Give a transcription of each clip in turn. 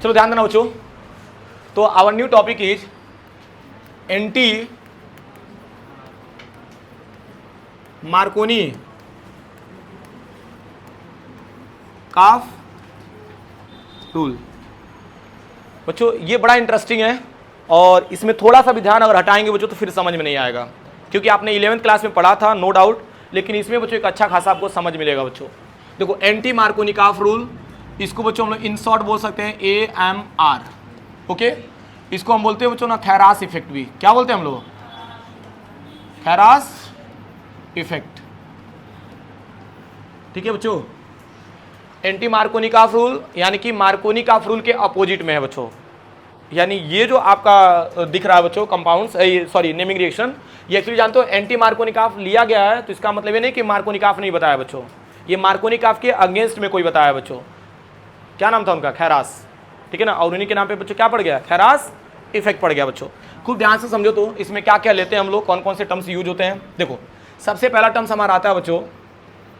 चलो ध्यान देना बच्चों, तो our new topic is anti Markovnikov rule. बच्चों ये बड़ा इंटरेस्टिंग है और इसमें थोड़ा सा भी ध्यान अगर हटाएंगे बच्चों तो फिर समझ में नहीं आएगा, क्योंकि आपने 11वीं क्लास में पढ़ा था नो डाउट, लेकिन इसमें बच्चों एक अच्छा खासा आपको समझ मिलेगा बच्चों। देखो एंटी मार्कोनी काफ रूल, इसको बच्चों हम लोग इन शॉर्ट बोल सकते हैं AMR, ओके। इसको हम बोलते हैं बच्चों ना खैरास इफेक्ट भी। क्या बोलते हैं हम लोग? खैरास इफेक्ट, ठीक है बच्चों। एंटी मार्कोनी काफ रूल यानी कि मार्कोनी काफ रूल के अपोजिट में है बच्चों, यानी ये जो आपका दिख रहा है बच्चों कंपाउंड्स, सॉरी नेमिंग रिएक्शन, ये एक्चुअली जानते हो एंटी मार्कोनी काफ लिया गया है, तो इसका मतलब ये नहीं कि मार्कोनी काफ नहीं बताया बच्चों, ये मार्कोनी काफ के अगेंस्ट में कोई बताया बच्चों। क्या नाम था उनका? खैरास, ठीक है ना। और उन्हीं के नाम पे बच्चों क्या पड़ गया? खैरास इफेक्ट पड़ गया बच्चों। खूब ध्यान से समझो तो इसमें क्या क्या लेते हैं हम लोग, कौन कौन से टर्म्स यूज होते हैं। देखो सबसे पहला टर्म्स हमारा आता है बच्चों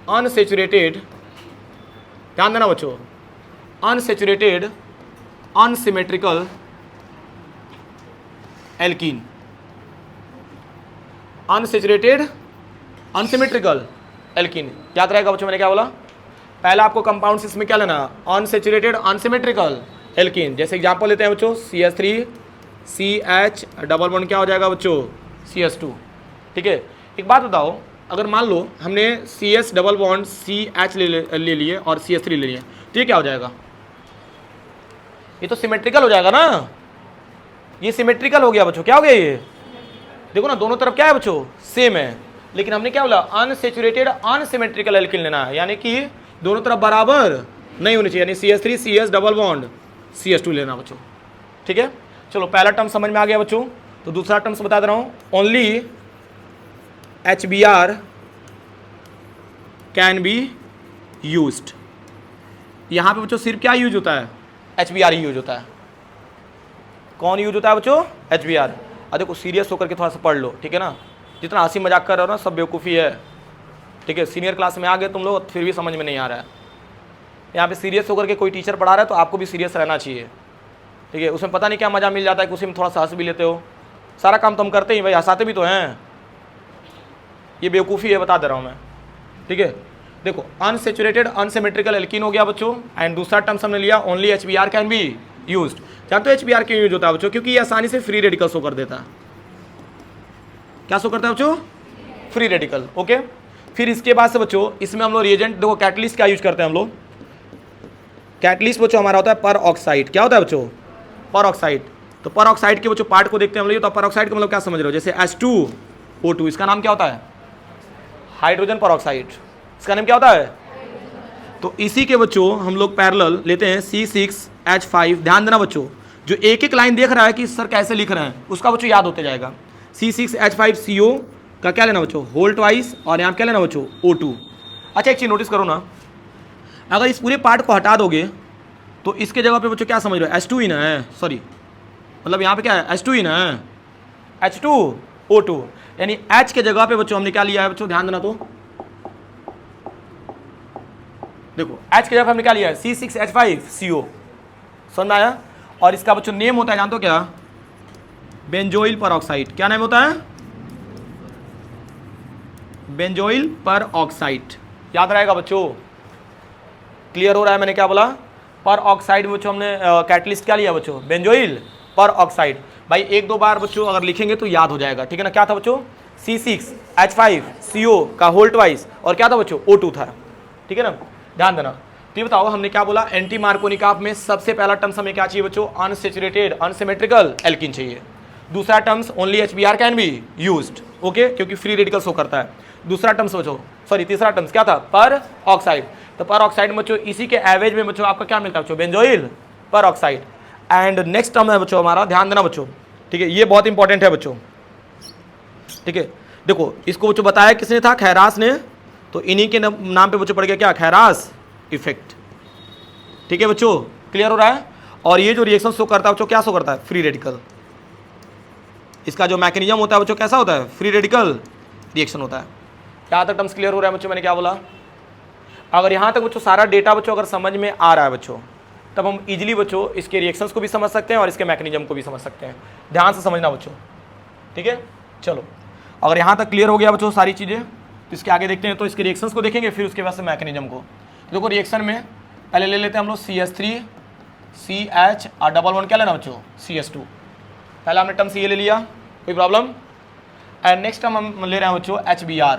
अनसेचुरेटेड, ध्यान देना बच्चों, unsaturated unsymmetrical alkene. Unsaturated unsymmetrical alkene याद रहेगा बच्चों, मैंने क्या बोला? पहला आपको कंपाउंड्स इसमें क्या लेना? Unsaturated unsymmetrical alkene. जैसे एग्जांपल लेते हैं बच्चों CH3 CH डबल बॉन्ड क्या हो जाएगा बच्चों? CH2, ठीक है। एक बात बताओ, अगर मान लो हमने CS डबल बॉन्ड CH ले लिए और CH3 ले लिए, तो ये क्या हो जाएगा? ये तो सिमेट्रिकल हो जाएगा ना, ये सिमेट्रिकल हो गया बच्चों। क्या हो गया ये? देखो ना दोनों तरफ क्या है बच्चों? सेम है, लेकिन हमने क्या बोला? अनसेचुरेटेड अनसिमेट्रिकल एल्कीन लेना है, यानी कि दोनों तरफ बराबर नहीं होनी चाहिए, यानी CH3 CS double bond CH2 लेना बच्चों, ठीक है। चलो पहला टर्म समझ में आ गया बच्चों, तो दूसरा टर्म्स बता दे रहा हूं। Only HBr can be used. यहां पे बच्चों सिर्फ क्या यूज होता है? HBr ही यूज होता है। कौन यूज होता है बच्चों? HBr। अब देखो सीरियस होकर के थोड़ा सा पढ़ लो, ठीक है ना। जितना हंसी मजाक कर रहे हो ना सब बेवकूफ़ी है, ठीक है। सीनियर क्लास में आ गए तुम लोग फिर भी समझ में नहीं आ रहा है। यहाँ पे सीरियस होकर के कोई टीचर पढ़ा रहा है तो आपको भी सीरियस रहना चाहिए, ठीक है। उसमें पता नहीं क्या मजा मिल जाता है कि उसी में थोड़ा सा हंस भी लेते हो। सारा काम तुम करते ही भाई, हंसाते भी तो हैं। ये बेवकूफ़ी है, बता दे रहा हूँ मैं, ठीक है। देखो अनसेचुरेटेड अनसिमेट्रिकल एल्कीन हो गया बच्चों, एंड दूसरा टर्म हमने लिया only HBr can be used. जानते हो HBr क्यों यूज होता है बच्चों? क्योंकि ये आसानी से फ्री रेडिकल शो कर देता है। क्या शो करता है बच्चों? Free radical, okay. फिर इसके बाद से बच्चों इसमें हम लोग रिएजेंट, देखो कैटलिस्ट क्या यूज करते हैं हम लोग? कैटलिस्ट बच्चों हमारा होता है पर ऑक्साइड। क्या होता है बच्चों? पर ऑक्साइड। तो पर ऑक्साइड के बच्चों पार्ट को देखते हैं हम लोग। तो पर ऑक्साइड का मतलब क्या समझ रहे हो? जैसे H2O2, इसका नाम क्या होता है? हाइड्रोजन पर ऑक्साइड। इसका नाम क्या होता है? तो इसी के बच्चों हम लोग पैरेलल लेते हैं C6H5। ध्यान देना बच्चों, जो एक एक लाइन देख रहा है कि सर कैसे लिख रहे हैं, उसका बच्चों याद होते जाएगा। C6H5CO का क्या लेना बच्चों? होल ट्वाइस, और यहाँ क्या लेना बच्चों? O2। अच्छा एक चीज़ नोटिस करो ना, अगर इस पूरे पार्ट को हटा दोगे तो इसके जगह पे बच्चों क्या समझ रहे हो? H2 ही ना है, सॉरी मतलब यहाँ पे क्या है? H2 ही ना है, H2O2, यानी H के जगह पे बच्चों हमने क्या लिया है बच्चों? ध्यान देना, तो देखो H के जगह हमने क्या लिया है? C6H5CO। समझ में आया? और इसका बच्चों नेम होता है, जानते हो क्या? बेंजोइल पर ऑक्साइड। क्या नाम होता है? बेंजोइल पर ऑक्साइड। याद रहेगा बच्चों? क्लियर हो रहा है मैंने क्या बोला? पर ऑक्साइड बच्चों हमने कैटलिस्ट क्या लिया बच्चों? बेंजोइल पर ऑक्साइड। भाई एक दो बार बच्चों अगर लिखेंगे तो याद हो जाएगा, ठीक है ना। क्या था बच्चों? C6H5CO का होल ट्वाइस, और क्या था बच्चों? O2 था, ठीक है ना। ध्यान देना। तो ये बताओ हमने क्या बोला? एंटी मार्कोनी काफ में सबसे पहला टर्म्स हमें क्या चाहिए बच्चों? अनसेचुरेटेड अनसिमेट्रिकल एल्कीन चाहिए। दूसरा terms only HBr can be used, okay, क्योंकि फ्री रेडिकल शो करता है। दूसरा टर्म्स बच्चों, सॉरी तीसरा टर्म्स क्या था? पर ऑक्साइड। तो पर ऑक्साइड बच्चों इसी के एवरेज में बच्चों आपका क्या मिलता है बच्चों? बेंजोइल पर ऑक्साइड। एंड नेक्स्ट टर्म है बच्चों हमारा, ध्यान देना बच्चों, ठीक है, ये बहुत इंपॉर्टेंट है बच्चों, ठीक है। देखो इसको बच्चों बताया किसने था? खैरास ने। तो इन्हीं के नाम पे बच्चों पड़ गया क्या? खैरास इफेक्ट, ठीक है बच्चों, क्लियर हो रहा है। और ये जो रिएक्शन शो करता है बच्चों, क्या शो करता है? Free radical. इसका जो मैकेनिज्म होता है बच्चों कैसा होता है? फ्री रेडिकल रिएक्शन होता है। यहाँ तक टर्म्स क्लियर हो रहा है बच्चों? मैंने क्या बोला? अगर यहाँ तक बच्चों सारा डेटा बच्चों अगर समझ में आ रहा है बच्चों, तब हम इजीली बच्चों इसके रिएक्शंस को भी समझ सकते हैं और इसके मैकेनिज्म को भी समझ सकते हैं। ध्यान से समझना बच्चों, ठीक है। चलो अगर यहाँ तक क्लियर हो गया बच्चों सारी चीज़ें, तो इसके आगे देखते हैं। तो इसके रिएक्शंस को देखेंगे, फिर उसके बाद से मैकेनिज्म को। देखो रिएक्शन में पहले ले लेते हैं हम लोग CH3 CH और डबल बॉन्ड क्या लेना बच्चों, CH2। पहला हमने टर्म ये ले लिया, कोई प्रॉब्लम। एंड नेक्स्ट टर्म हम ले रहे हैं बच्चों HBr।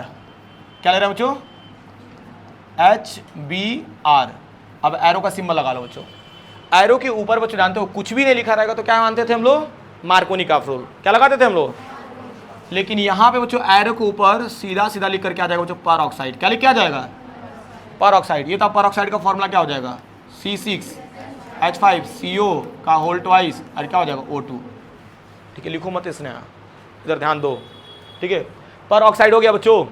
क्या ले रहे हैं बच्चों, HBr। अब एरो का सिंबल लगा लो बच्चों। एरो के ऊपर बच्चों जानते हो कुछ भी नहीं लिखा रहेगा तो क्या मानते थे हम लोग, मार्कोनी-काफ रूल। क्या लगाते थे हम लोग, लेकिन यहाँ पे बच्चों एरो के ऊपर सीधा सीधा लिख कर क्या जाएगा बच्चों, पर ऑक्साइड। क्या लिख के आ जाएगा, पर ऑक्साइड। ये तो पर ऑक्साइड का फॉर्मूला क्या हो जाएगा, C6H5CO का होल ट्वाइस और क्या हो जाएगा O2। ठीक है, लिखो मत इसने, इधर ध्यान दो, ठीक है। पर ऑक्साइड हो गया बच्चों।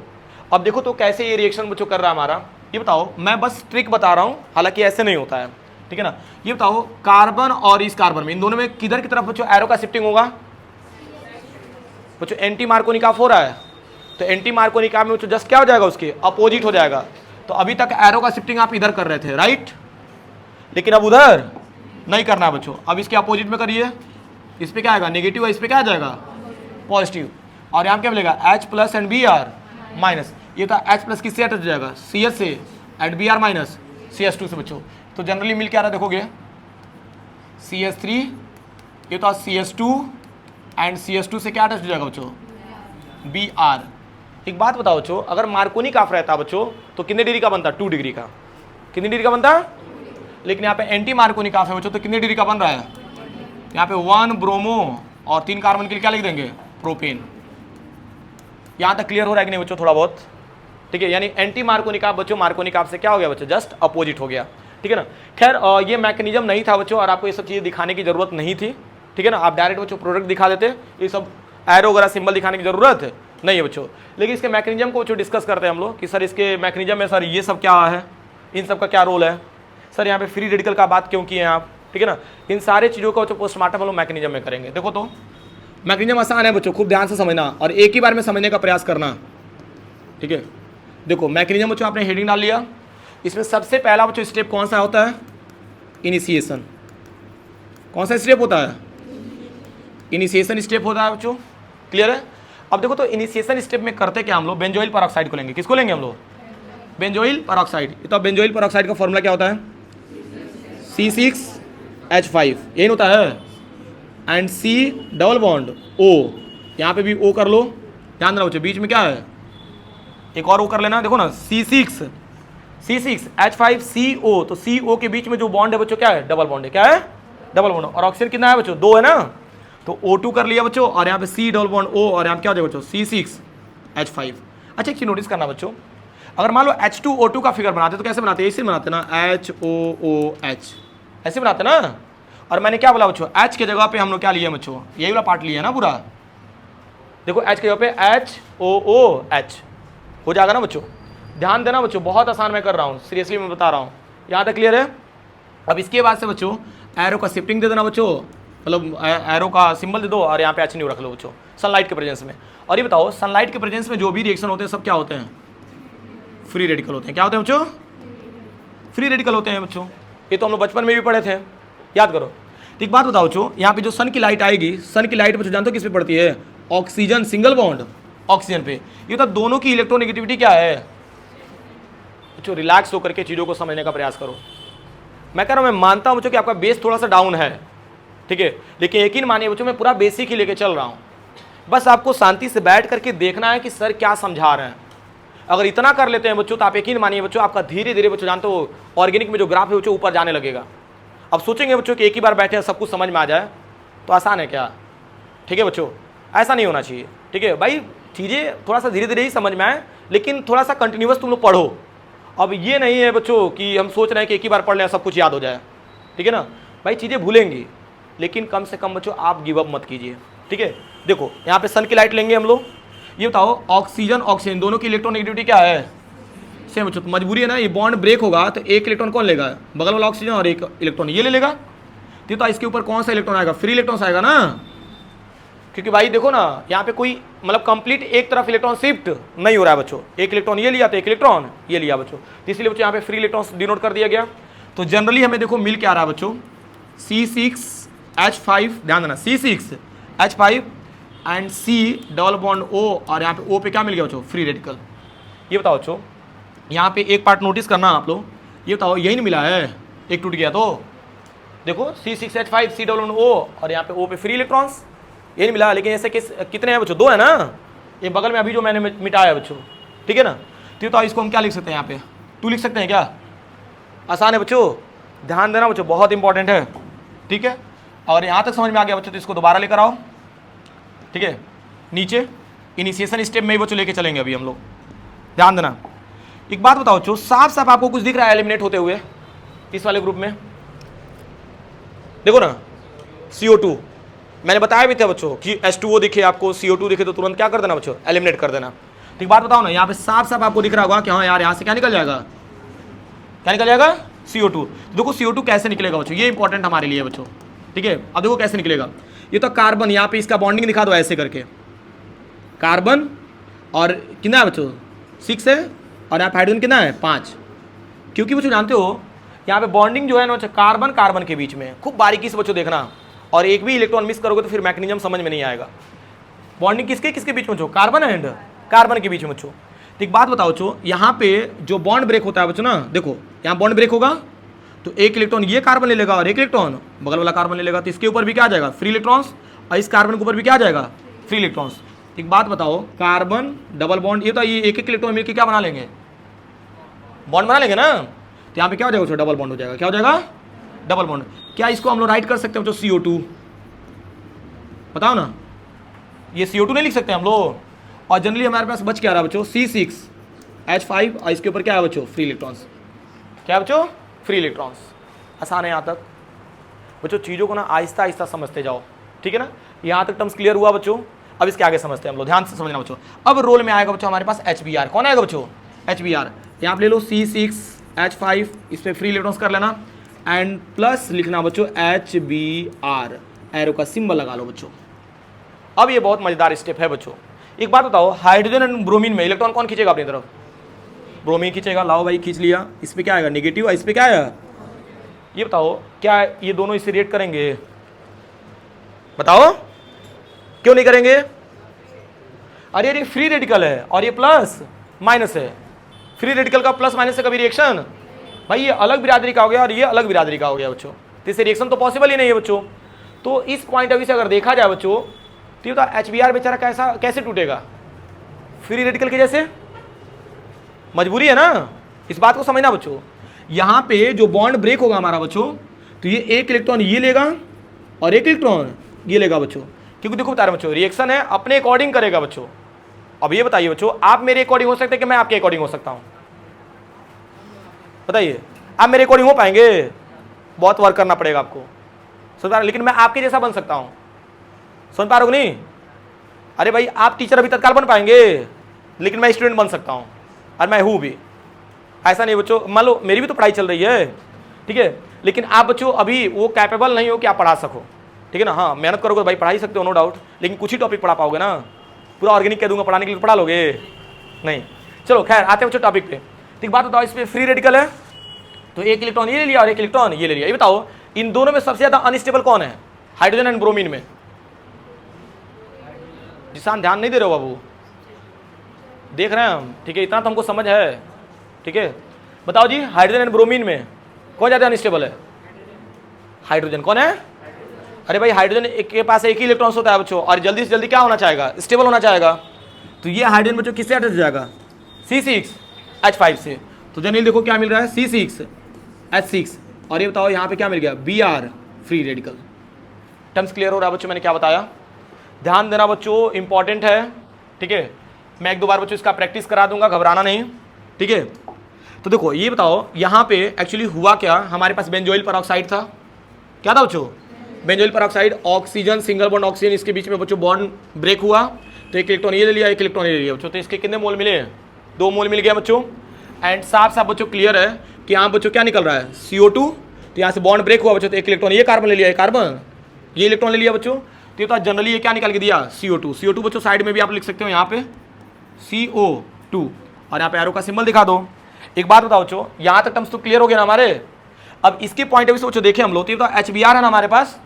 अब देखो तो कैसे ये रिएक्शन बच्चों कर रहा है हमारा, ये बताओ। मैं बस ट्रिक बता रहा हूँ, हालांकि ऐसे नहीं होता है, ठीक है ना। ये बताओ कार्बन और इस कार्बन में, इन दोनों में किधर की तरफ बच्चों एरो का शिफ्टिंग होगा बच्चों, एंटी मार्कोनी-काफ हो रहा है। तो एंटी मार्कोनी-काफ में बच्चों जस्ट क्या हो जाएगा, उसके अपोजिट हो जाएगा। तो अभी तक एरो का शिफ्टिंग आप इधर कर रहे थे, राइट, लेकिन अब उधर नहीं करना है बच्चों। अब इसके अपोजिट में करिए, इस पे क्या आएगा, नेगेटिव है, इस पे क्या आ जाएगा, पॉजिटिव। और यहाँ क्या मिलेगा, H plus and Br minus. ये तो H प्लस किससे अटैच हो जाएगा, CH से, एंड Br माइनस CH2 से बच्चों। तो जनरली मिल क्या रहा है देखोगे, CH3, ये तो CH2 एंड CH2 से क्या अटैच हो जाएगा बच्चों, Br। एक बात बताओ बच्चों, अगर मार्कोनी-काफ रहता बच्चों तो कितने डिग्री का बनता, 2 डिग्री का। कितनी डिग्री का बनता, लेकिन यहाँ पे एंटी मार्कोनी-काफ है बच्चों, तो कितने डिग्री का बन रहा है, यहाँ पे 1 ब्रोमो और 3 कार्बन के लिए क्या लिख देंगे, प्रोपेन। यहाँ तक क्लियर हो रहा है कि नहीं बच्चों, थोड़ा बहुत, ठीक है। यानी एंटी मार्कोनी-काफ बच्चों मार्कोनी-काफ से क्या हो गया बच्चों, जस्ट अपोजिट हो गया, ठीक है ना। खैर ये मैकेनिज्म नहीं था बच्चों, और आपको ये सब चीज़ें दिखाने की जरूरत नहीं थी, ठीक है ना। आप डायरेक्ट बच्चों प्रोडक्ट दिखा देते, ये सब एरो वगैरह सिंबल दिखाने की जरूरत नहीं है बच्चों। लेकिन इसके मैकेनिज्म को बच्चों डिस्कस करते हैं हम लोग कि सर इसके मैकेनिज्म में सर ये सब क्या है, इन सब का क्या रोल है, सर यहाँ पे फ्री रेडिकल का बात क्यों किए हैं आप, ठीक है ना। इन सारे चीज़ों का बच्चों पोस्टमार्टम हम लोग मैकेनिज्म में करेंगे। देखो तो मैकेनिज्म आसान है बच्चों, खूब ध्यान से समझना और एक ही बार में समझने का प्रयास करना, ठीक है। देखो मैकेनिज्म बच्चों आपने हेडिंग डाल लिया, इसमें सबसे पहला बच्चों स्टेप कौन सा होता है, इनिशिएशन। कौन सा स्टेप होता है, इनिशिएशन स्टेप होता है बच्चों, क्लियर है। अब देखो तो इनिशिएशन स्टेप में करते क्या हम लोग, बेंजोइल परऑक्साइड को लेंगे। किसको लेंगे हम लोग, बेंजोइल परऑक्साइड। तो बेंजोइल परऑक्साइड का फॉर्मूला क्या होता है, C6H5, यही होता है, and C double bond O। यहाँ पे भी O कर लो, ध्यान देना बच्चों, बीच में क्या है, एक और O कर लेना। देखो ना C6H5CO, तो CO के बीच में जो बॉन्ड है बच्चों क्या है, डबल बॉन्ड है। क्या है, डबल बॉन्ड। और ऑक्सीजन कितना है बच्चों, 2 है ना, तो O2 कर लिया बच्चों, और यहाँ पे C डबल बॉन्ड O, और यहाँ पे क्या हो जाएगा बच्चों, C6H5। अच्छा एक चीज नोटिस करना बच्चों, अगर मान लो H2O2 का फिगर बनाते तो कैसे बनाते, ऐसे बनाते ना, HOOH, ऐसे बनाते ना। और मैंने क्या बोला बच्चों, H के जगह पे हम लोग क्या लिए बच्चों, यही वाला पार्ट लिया ना पूरा। देखो H के जगह पे HOOH हो जाएगा ना बच्चों। ध्यान देना बच्चों, बहुत आसान मैं कर रहा हूँ, सीरियसली मैं बता रहा हूँ। यहाँ तक क्लियर है। अब इसके बाद से बच्चों एरो का शिफ्टिंग दे देना बच्चों, मतलब एरो का सिंबल दे दो, और यहाँ पे H नहीं रख लो बच्चों, सनलाइट के प्रेजेंस में। और ये बताओ सनलाइट के प्रेजेंस में जो भी रिएक्शन होते हैं सब क्या होते हैं, फ्री रेडिकल होते हैं। क्या होते हैं बच्चों, फ्री रेडिकल होते हैं बच्चों। ये तो हम लोग बचपन में भी पढ़े थे, याद करो। एक बात बताओ बच्चों, यहाँ पे जो सन की लाइट आएगी, सन की लाइट बच्चों जानते हो किस पे पड़ती है, ऑक्सीजन सिंगल बॉन्ड ऑक्सीजन पे। ये तो दोनों की इलेक्ट्रोनेगेटिविटी क्या है बच्चों, रिलैक्स होकर के चीज़ों को समझने का प्रयास करो। मैं कह रहा हूँ, मैं मानता हूँ बच्चों कि आपका बेस थोड़ा सा डाउन है, ठीक है, लेकिन यकीन मानिए बच्चों मैं पूरा बेसिक ही लेके चल रहा हूँ। बस आपको शांति से बैठ करके देखना है कि सर क्या समझा रहे हैं। अगर इतना कर लेते हैं बच्चों तो आप यकीन मानिए बच्चों आपका धीरे धीरे बच्चों जानते हो ऑर्गेनिक में जो ग्राफ है बच्चों ऊपर जाने लगेगा। अब सोचेंगे बच्चों कि एक ही बार बैठे हैं सब कुछ समझ में आ जाए, तो आसान है क्या, ठीक है बच्चों, ऐसा नहीं होना चाहिए, ठीक है भाई। चीज़ें थोड़ा सा धीरे धीरे ही समझ में आए, लेकिन थोड़ा सा कंटिन्यूअस तुम लोग पढ़ो। अब ये नहीं है बच्चों कि हम सोच रहे हैं कि एक ही बार पढ़ लें सब कुछ याद हो जाए, ठीक है ना भाई, चीज़ें भूलेंगी, लेकिन कम से कम बच्चों आप गिव अप मत कीजिए, ठीक है। देखो यहाँ पे सन की लाइट लेंगे हम लोग। ये बताओ ऑक्सीजन ऑक्सीजन दोनों की इलेक्ट्रोनेगेटिविटी क्या है, सेम बच्चों। तो मजबूरी है ना, ये बॉन्ड ब्रेक होगा तो एक इलेक्ट्रॉन कौन लेगा, बगल वाला ऑक्सीजन, और एक इलेक्ट्रॉन ये ले लेगा। तो इसके ऊपर कौन सा इलेक्ट्रॉन आएगा, फ्री इलेक्ट्रॉन आएगा ना, क्योंकि भाई देखो ना यहाँ पे कोई मतलब कंप्लीट एक तरफ इलेक्ट्रॉन शिफ्ट नहीं हो रहा है बच्चों। एक इलेक्ट्रॉन ये लिया तो एक इलेक्ट्रॉन ये लिया बच्चों, तो इसलिए बच्चों यहाँ पे फ्री इलेक्ट्रॉन डिनोट कर दिया गया। तो जनरली हमें देखो मिल क्या आ रहा है बच्चों, C6H5, ध्यान देना C6H5 and C double bond O, और यहाँ पे O पे क्या मिल गया बच्चों, फ्री रेडिकल। ये बताओ बच्चों, यहाँ पे एक पार्ट नोटिस करना आप लोग, ये बताओ यही नहीं मिला है, एक टूट गया तो देखो C6H5 C double bond O और यहाँ पे O पे फ्री इलेक्ट्रॉन्स, ये नहीं मिला। लेकिन ऐसे कितने हैं बच्चों, 2 है ना, ये बगल में अभी जो मैंने मिटाया है बच्चों, ठीक है ना। तो इसको हम क्या लिख सकते हैं, यहाँ पे 2 लिख सकते हैं क्या, आसान है बच्चों, ध्यान देना बच्चों, बहुत इंपॉर्टेंट है, ठीक है। और यहाँ तक समझ में आ गया बच्चों, तो इसको दोबारा लेकर आओ, ठीक है। नीचे इनिशिएशन स्टेप में ही बच्चों लेके चलेंगे अभी हम लोग, ध्यान देना। एक बात बताओ बच्चों, साफ साफ आपको कुछ दिख रहा है एलिमिनेट होते हुए इस वाले ग्रुप में, देखो ना CO2, मैंने बताया भी था बच्चों कि H2O दिखे आपको, CO2 दिखे तो तुरंत क्या कर देना बच्चों, एलिमिनेट कर देना। ठीक बात बताओ ना, यहाँ पे साफ साफ आपको दिख रहा होगा कि हाँ यार यहाँ से क्या निकल जाएगा, क्या निकल जाएगा, CO2। तो देखो CO2 कैसे निकलेगा बच्चों, ये इंपॉर्टेंट हमारे लिए बच्चों, ठीक है। अब देखो कैसे निकलेगा, ये तो कार्बन, यहाँ पे इसका बॉन्डिंग दिखा दो ऐसे करके, कार्बन और कितना है बच्चों 6 है, और यहाँ पे हाइड्रोजन कितना है 5, क्योंकि बच्चों जानते हो यहाँ पे बॉन्डिंग जो है ना कार्बन कार्बन के बीच में, खूब बारीकी से बच्चों देखना, और एक भी इलेक्ट्रॉन मिस करोगे तो फिर मैकेनिज्म समझ में नहीं आएगा। बॉन्डिंग किसके किसके बीच में बच्चों, कार्बन एंड कार्बन के बीच में बच्चों। तो एक बात बताओ बच्चों, यहाँ पे जो बॉन्ड ब्रेक होता है बच्चों ना, देखो यहाँ बॉन्ड ब्रेक होगा तो एक इलेक्ट्रॉन ये कार्बन ले लेगा और एक इलेक्ट्रॉन बगल वाला कार्बन ले लेगा, तो इसके ऊपर भी क्या आ जाएगा, फ्री इलेक्ट्रॉन्स, और इस कार्बन के ऊपर भी क्या आ जाएगा, फ्री इलेक्ट्रॉन्स। एक बात बताओ, कार्बन डबल बॉन्ड, ये तो ये एक एक इलेक्ट्रॉन मिलकर क्या बना लेंगे, बॉन्ड बना लेंगे ना, तो यहाँ पे क्या हो जाएगा, डबल बॉन्ड हो जाएगा, क्या हो जाएगा, डबल बॉन्ड। क्या इसको हम लोग राइट कर सकते हैं बच्चों CO2, बताओ ना, ये CO2 नहीं लिख सकते हम लोग, और जनरली हमारे पास बच क्या रहा बच्चों, C6H5 और इसके ऊपर क्या है बच्चों, फ्री इलेक्ट्रॉन्स, क्या है बच्चों, फ्री इलेक्ट्रॉन्स। आसान है यहाँ तक बच्चों, चीज़ों को ना आहिस्ता आहिस्ता समझते जाओ, ठीक है ना। यहाँ तक टर्म्स क्लियर हुआ बच्चों, अब इसके आगे समझते हैं हम लोग, ध्यान से समझना बच्चों। अब रोल में आएगा बच्चों हमारे पास HBr, कौन आएगा बच्चों, HBr, यहाँ पे ले लो C6H5, इस पर फ्री इलेक्ट्रॉन्स कर लेना, एंड प्लस लिखना बच्चों HBr, एरो का सिंबल लगा लो बच्चों। अब ये बहुत मजेदार स्टेप है बच्चों। एक बात बताओ, हाइड्रोजन एंड ब्रोमीन में इलेक्ट्रॉन कौन खींचेगा अपनी तरफ, ब्रोमीन खींचेगा, लाओ भाई खींच लिया, इस पे क्या आएगा, नेगेटिव, इस पे क्या आएगा, ये बताओ क्या ये दोनों इसे रिएक्ट करेंगे, बताओ क्यों नहीं करेंगे, अरे ये फ्री रेडिकल है और ये प्लस माइनस है, फ्री रेडिकल का प्लस माइनस से कभी रिएक्शन, भाई ये अलग बिरादरी का हो गया और ये अलग बिरादरी का हो गया बच्चों, तो इससे रिएक्शन तो पॉसिबल ही नहीं है बच्चों। तो इस पॉइंट ऑफ व्यू से अगर देखा जाए बच्चों, तो ये HBr बेचारा कैसे टूटेगा, फ्री रेडिकल के जैसे, मजबूरी है ना, इस बात को समझना बच्चों। यहाँ पे जो बॉन्ड ब्रेक होगा हमारा बच्चों, तो ये एक इलेक्ट्रॉन ये लेगा और एक इलेक्ट्रॉन ये लेगा बच्चों, क्योंकि देखो बता रहे बच्चों, रिएक्शन है अपने अकॉर्डिंग करेगा बच्चों। अब ये बताइए बच्चों, आप मेरे अकॉर्डिंग हो सकते हैं कि मैं आपके अकॉर्डिंग हो सकता हूँ, बताइए आप मेरे अकॉर्डिंग हो पाएंगे, बहुत वर्क करना पड़ेगा आपको, समझ पा रहे, लेकिन मैं आपके जैसा बन सकता हूँ, समझ पा रहे हो नहीं। अरे भाई आप टीचर अभी तत्काल बन पाएंगे, लेकिन मैं स्टूडेंट बन सकता हूँ, और मैं हूँ भी, ऐसा नहीं बच्चों, मान लो मेरी भी तो पढ़ाई चल रही है, ठीक है, लेकिन आप बच्चों अभी वो कैपेबल नहीं हो कि आप पढ़ा सको, ठीक है ना। हाँ मेहनत करोगे तो भाई पढ़ा ही सकते हो, नो डाउट, लेकिन कुछ ही टॉपिक पढ़ा पाओगे ना, पूरा ऑर्गेनिक कह दूंगा पढ़ाने के लिए पढ़ा लोगे नहीं। चलो खैर आते हैं बच्चों टॉपिक पे। ठीक बात बताओ, इस पर फ्री रेडिकल है तो एक इलेक्ट्रॉन ये ले लिया और एक इलेक्ट्रॉन ये ले लिया, ये बताओ इन दोनों में सबसे ज्यादा अनस्टेबल कौन है, हाइड्रोजन एंड ब्रोमीन में। जिसान ध्यान नहीं दे रहे हो बाबू, देख रहे हैं हम, ठीक है, इतना तो हमको समझ है, ठीक है। बताओ जी हाइड्रोजन एंड ब्रोमीन में कौन ज्यादा अनस्टेबल है, हाइड्रोजन। कौन है, अरे भाई हाइड्रोजन के पास एक ही इलेक्ट्रॉन्स होता है बच्चों, और जल्दी से जल्दी क्या होना चाहेगा, स्टेबल होना चाहेगा। तो ये हाइड्रोजन बच्चों किससे अटैच हो जाएगा, C6H5 से। तो जनरली देखो क्या मिल रहा है, C6H6, और ये बताओ यहाँ पे क्या मिल गया, Br, free radical. Terms clear हो रहा है बच्चों, मैंने क्या बताया, ध्यान देना बच्चों, इंपॉर्टेंट है, ठीक है। मैं एक दो बार बच्चों इसका प्रैक्टिस करा दूंगा, घबराना नहीं, ठीक है। तो देखो ये बताओ यहाँ पे एक्चुअली हुआ क्या, हमारे पास बेंजोइल पेरोक्साइड था, क्या था बच्चों, benzoyl peroxide, oxygen single bond oxygen, इसके बीच में बच्चों बॉन्ड ब्रेक हुआ, तो एक इलेक्ट्रॉन ये ले लिया, एक इलेक्ट्रॉन ये ले लिया बच्चों, तो इसके कितने मोल मिले, 2 मोल मिल गया बच्चों। एंड साफ साफ बच्चों क्लियर है कि यहाँ बच्चों क्या निकल रहा है, CO2, तो यहाँ से बॉन्ड ब्रेक हुआ बच्चों, तो एक इलेक्ट्रॉन ये कार्बन ले लिया, एक कार्बन ये इलेक्ट्रॉन ले लिया बच्चों, तो ये जनरली ये क्या निकाल के दिया, CO2 बच्चों, साइड में भी आप लिख सकते हो यहाँ पे CO2, और यहाँ पे एरो का सिंबल दिखा दो। एक बात बताओ बच्चों, यहाँ तक टर्म्स तो क्लियर हो गया ना हमारे। अब इसके पॉइंट ऑफ व्यू से बच्चों देखें हम लोग, तो ये बताओ HBr है ना हमारे पास,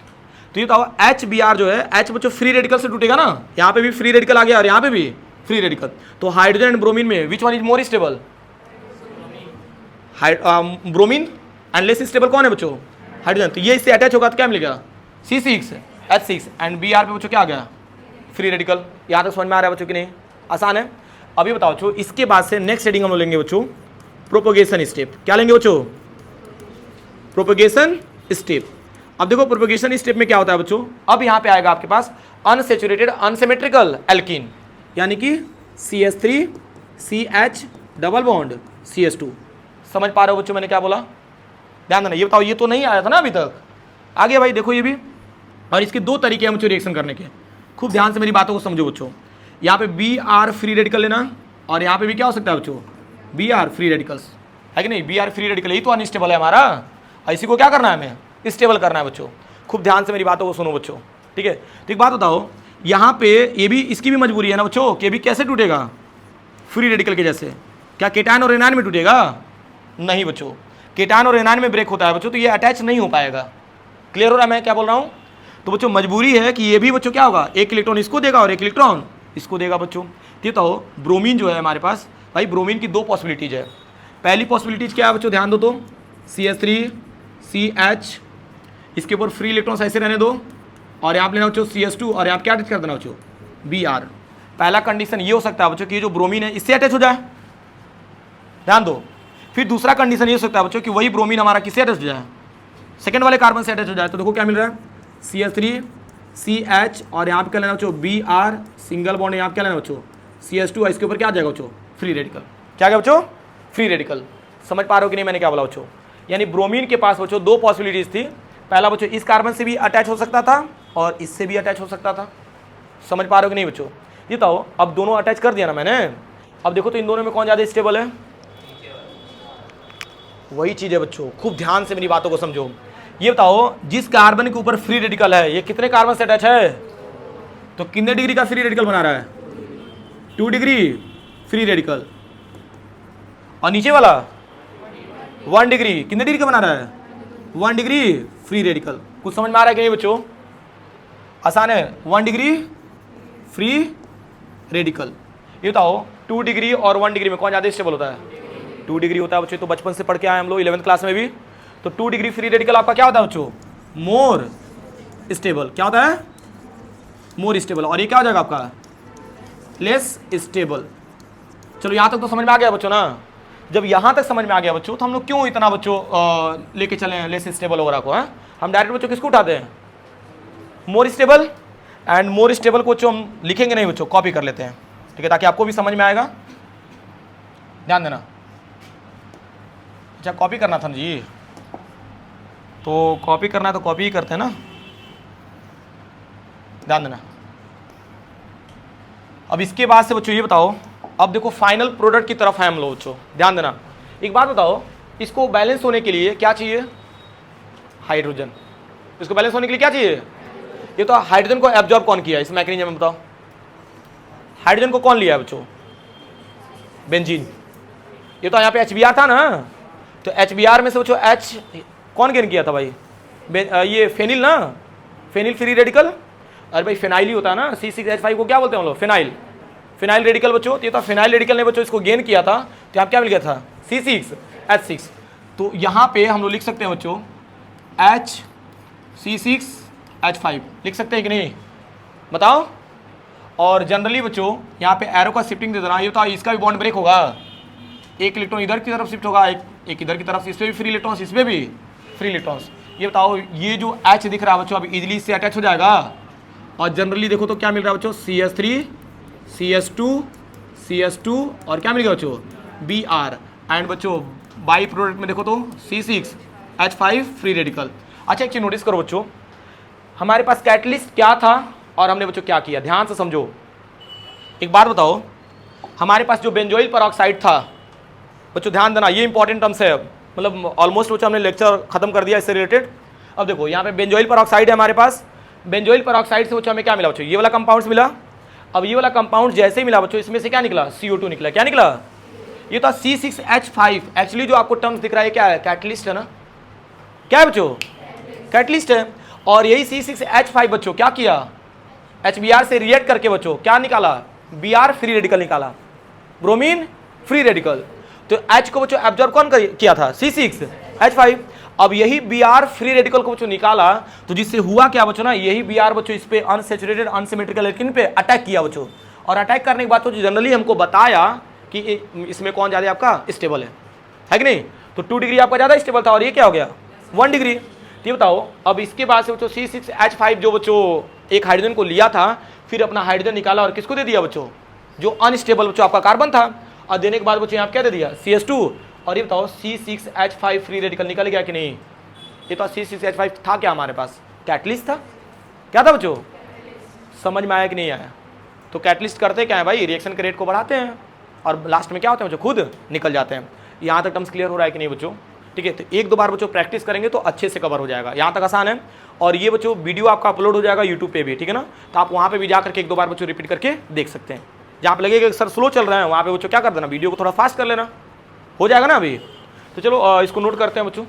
तो ये बताओ HBr जो है H बच्चों फ्री रेडिकल से टूटेगा ना, यहाँ पे भी फ्री रेडिकल आ गया और यहाँ पे भी फ्री रेडिकल, तो हाइड्रोजन एंड ब्रोमीन में which one is more stable? Bromine and less stable कौन है बच्चों? हाइड्रोजन। तो ये इससे अटैच होगा तो क्या मिलेगा? C6H6 एंड Br पे बच्चों क्या आ गया? Free radical. यहाँ तक समझ में आ रहा है बच्चों कि नहीं? आसान है। अभी बताओ बच्चों, इसके बाद से नेक्स्ट हेडिंग हम लोग लेंगे बच्चों प्रोपोगेशन स्टेप। क्या लेंगे बच्चों? Propagation step. अब देखो प्रोपोगेशन स्टेप में क्या होता है बच्चों, अब यहाँ पे आएगा आपके पास अनसेचुरेटेड अनसिमेट्रिकल एल्कीन, यानी कि CH3 CH double bond CH2। समझ पा रहे हो बच्चों मैंने क्या बोला? ध्यान देना। ये बताओ, ये तो नहीं आया था ना अभी तक, आ गया भाई, देखो ये भी। और इसके दो तरीके हैं बच्चों रिएक्शन करने के, खूब ध्यान से मेरी बातों को समझो बच्चों। यहाँ पे Br फ्री रेडिकल लेना, और यहाँ पे भी क्या हो सकता है बच्चों? Br फ्री रेडिकल्स, है कि नहीं? Br फ्री रेडिकल, यही तो अनस्टेबल है हमारा, इसी को क्या करना है हमें? स्टेबल करना है बच्चों। खूब ध्यान से मेरी बातों को सुनो बच्चों, ठीक है? तो एक बात बताओ, यहाँ पे ये भी, इसकी भी मजबूरी है ना बच्चों कि भी कैसे टूटेगा? फ्री रेडिकल के जैसे। क्या केटायन और एनायन में टूटेगा? नहीं बच्चों, केटायन और एनायन में ब्रेक होता है बच्चों, तो ये अटैच नहीं हो पाएगा। क्लियर हो रहा है मैं क्या बोल रहा हूँ? तो बच्चों मजबूरी है कि ये भी बच्चों क्या होगा, एक इलेक्ट्रॉन इसको देगा और एक इलेक्ट्रॉन इसको देगा बच्चों। ये तो ब्रोमीन जो है हमारे पास, भाई ब्रोमीन की दो पॉसिबिलिटीज है। पहली पॉसिबिलिटीज क्या है बच्चों, ध्यान दो तो, CH3 CH, इसके ऊपर फ्री इलेक्ट्रॉन्स ऐसे रहने दो, और यहाँ पे लेना बच्चों CH2, और यहाँ पे क्या अटैच कर देना बच्चों? Br। पहला कंडीशन ये हो सकता है बच्चों कि ये जो ब्रोमीन है इससे अटैच हो जाए, ध्यान दो। फिर दूसरा कंडीशन ये हो सकता है बच्चों कि वही ब्रोमीन हमारा किससे अटैच हो जाए? सेकंड वाले कार्बन से अटैच हो जाए। तो देखो क्या मिल रहा है, CH3 CH, और यहाँ पे क्या लेना बच्चों? Br सिंगल बॉन्ड, यहाँ पे क्या लेना बच्चों? CH2, इसके ऊपर क्या आ जाएगा बच्चों? Free radical. क्या गया बच्चों? Free radical. समझ पा रहे हो कि नहीं मैंने क्या बोला बच्चों? यानी ब्रोमीन के पास बच्चों दो पॉसिबिलिटीज थी। पहला बच्चों इस कार्बन से भी अटैच हो सकता था और इससे भी अटैच हो सकता था। समझ पा रहे हो कि नहीं बच्चों? ये बताओ, अब दोनों अटैच कर दिया ना मैंने, अब देखो तो इन दोनों में कौन ज़्यादा स्टेबल है? वही चीज़ है बच्चों, खूब ध्यान से मेरी बातों को समझो। ये बताओ, जिस कार्बन के ऊपर फ्री रेडिकल है ये कितने कार्बन से अटैच है? तो कितने डिग्री का फ्री रेडिकल बना रहा है? 2 डिग्री फ्री रेडिकल। और नीचे वाला 1 डिग्री, कितने डिग्री का बना रहा है? 1 डिग्री फ्री रेडिकल। कुछ समझ में आ रहा है कि नहीं बच्चों? आसान है। 1 डिग्री फ्री रेडिकल। ये बताओ 2 डिग्री और 1 डिग्री में कौन ज़्यादा स्टेबल होता है? 2 डिग्री होता है बच्चों। तो बचपन से पढ़ के आए हम लोग 11th क्लास में भी। तो 2 डिग्री फ्री रेडिकल आपका क्या होता है बच्चों? More stable. क्या होता है? More stable. और ये क्या हो जाएगा आपका? Less stable. चलो यहाँ तक तो समझ में आ गया बच्चों ना? जब यहाँ तक समझ में आ गया बच्चों, तो हम लोग क्यों इतना बच्चों लेके चले हैं लेस स्टेबल वगैरह को? है हम डायरेक्ट बच्चों किसको उठाते हैं? More stable. And more stable को बच्चों हम लिखेंगे नहीं बच्चों, कॉपी कर लेते हैं, ठीक है, ताकि आपको भी समझ में आएगा। ध्यान देना। अच्छा कॉपी करना था जी, तो कॉपी करना है तो कॉपी ही करते हैं ना, ध्यान देना। अब इसके बाद से बच्चों ये बताओ, अब देखो फाइनल प्रोडक्ट की तरफ है हम लोग बच्चों, ध्यान देना। एक बात बताओ, इसको बैलेंस होने के लिए क्या चाहिए? हाइड्रोजन। इसको बैलेंस होने के लिए क्या चाहिए? ये तो हाइड्रोजन को एब्जॉर्ब कौन किया इस मैकेनिज्म में बताओ? हाइड्रोजन को कौन लिया है बच्चों? बेंजीन। ये तो यहाँ पे HBr था ना, तो HBr में से बच्चों H कौन गेन किया था भाई? ये फेनिल ना, फेनिल फ्री रेडिकल। अरे भाई फेनाइल ही होता है ना, C6H5 को क्या बोलते हैं हम लोग? फेनाइल। फेनाइल रेडिकल बच्चों। ये तो फेनाइल रेडिकल ने बच्चों इसको गेन किया था, तो यहाँ क्या मिल गया था? C6H6। तो यहाँ पे हम लोग लिख सकते हैं बच्चों C6H5 लिख सकते हैं कि नहीं बताओ? और जनरली बच्चों यहाँ पे एरो का शिफ्टिंग दे देना। ये तो इसका भी बॉन्ड ब्रेक होगा, एक इलेक्ट्रॉन इधर की तरफ शिफ्ट होगा, एक इधर की तरफ, इस पर भी फ्री इलेक्ट्रॉन्स, इस पर भी फ्री इलेक्ट्रॉन्स। ये बताओ, ये जो H दिख रहा है बच्चों, अब इजीली इससे अटैच हो जाएगा। और जनरली देखो तो क्या मिल रहा है बच्चों? CH3 CH2 और क्या मिल गया बच्चों? Br। एंड बच्चों बाई प्रोडक्ट में देखो तो C6H5 फ्री रेडिकल। अच्छा एक चीज नोटिस करो बच्चों, हमारे पास कैटलिस्ट क्या था और हमने बच्चों क्या किया? ध्यान से समझो। एक बात बताओ, हमारे पास जो बेंजोइल परऑक्साइड था बच्चों, ध्यान देना, ये इंपॉर्टेंट टर्म्स है, मतलब ऑलमोस्ट बच्चों हमने लेक्चर खत्म कर दिया इससे रिलेटेड। अब देखो यहाँ पे बेंजोइल परऑक्साइड है हमारे पास। बेंजोइल परऑक्साइड से बच्चों हमें क्या मिला बच्चों? ये वाला कंपाउंड्स मिला। अब ये वाला कंपाउंड जैसे ही मिला बच्चों, इसमें से क्या निकला? CO2 निकला। क्या निकला? ये तो C6H5। एक्चुअली जो आपको टर्म्स दिख रहा है क्या है? कैटलिस्ट है ना, क्या है बच्चों? कैटलिस्ट है। और यही C6H5 बच्चों क्या किया? HBr से रिएक्ट करके बच्चों क्या निकाला? Br फ्री रेडिकल निकाला, ब्रोमीन फ्री रेडिकल। तो H को बच्चों एब्जॉर्ब कौन किया था? C6H5। अब यही Br फ्री रेडिकल को बच्चों निकाला, तो जिससे हुआ क्या बच्चों ना, यही Br बच्चों इस पे अनसैचुरेटेड अनसिमेट्रिकल एल्कीन पे अटैक किया बच्चों। और अटैक करने के बाद तो जनरली हमको बताया कि इसमें कौन ज्यादा आपका स्टेबल है कि नहीं? तो 2 डिग्री आपका ज्यादा स्टेबल था और ये क्या हो गया 1 डिग्री। ये बताओ अब इसके बाद से बच्चों C6H5 जो बच्चों एक हाइड्रोजन को लिया था, फिर अपना हाइड्रोजन निकाला और किसको दे दिया बच्चों? जो अनस्टेबल बच्चों आपका कार्बन था। और देने के बाद बच्चों यहाँ क्या दे दिया? CH2। और ये बताओ C6H5 फ्री रेडिकल निकल गया कि नहीं? ये तो C6H5 था क्या हमारे पास? कैटलिस्ट था। क्या था बच्चों? समझ में आया कि नहीं आया? तो कैटलिस्ट करते क्या है भाई? रिएक्शन के रेट को बढ़ाते हैं और लास्ट में क्या होते हैं बच्चों? खुद निकल जाते हैं। यहाँ तक टर्म्स क्लियर हो रहा है कि नहीं बच्चों? ठीक है, तो 1-2 बार बच्चों प्रैक्टिस करेंगे तो अच्छे से कवर हो जाएगा। यहाँ तक आसान है। और ये बच्चों वीडियो आपका अपलोड हो जाएगा यूट्यूब पे भी, ठीक है ना? तो आप वहाँ पे भी जाकर के 1-2 बार बच्चों रिपीट करके देख सकते हैं। जहाँ पे लगेगा सर स्लो चल रहा है, वहाँ पे बच्चों क्या कर देना, वीडियो को थोड़ा फास्ट कर लेना, हो जाएगा ना अभी। तो चलो इसको नोट करते हैं बच्चों।